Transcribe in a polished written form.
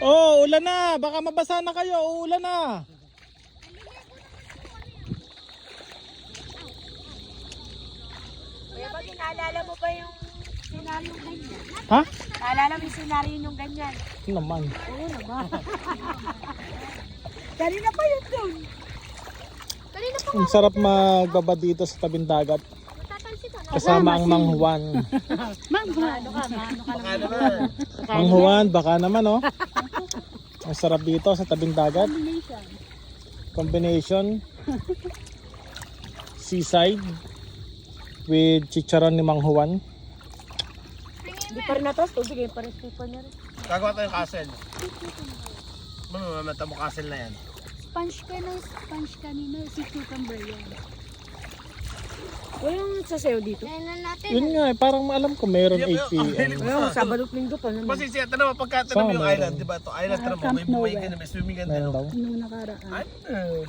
Oh, ulan na. Baka mabasa na kayo. Ulan na. Kuya Bag, naalala mo ba yung senaryo ganyan? Ha? Naalala mo yung senaryo yung ganyan? Ano naman. Oo naman. Kanina pa yun doon. Kanina pa Ang sarap magbaba dito sa tabing dagat. Kasama ang Mang Juan. Ano ka naman? Mang Juan, baka naman oh. Ang sarap dito sa tabing dagat. Combination. Seaside with chicharon ni Mang Juan. Hindi pa rin natas, tubig eh, pares pa niya rin. Gagawa tayong castle. Ano mamata mo castle na yan? Sponge kanina, si cucumber yan. Walang sasayaw dito. Yun nga eh, parang alam ko meron 8 p.m. Walang Sabado at Linggo pa naman. Kasi siya, tanong mo, pagka tanong mo yung Saan island, meron? di ba? Ito island, tanong mo, may buhay ka na, may swimming ka na. Meron daw. Nung nakaraan. Ano?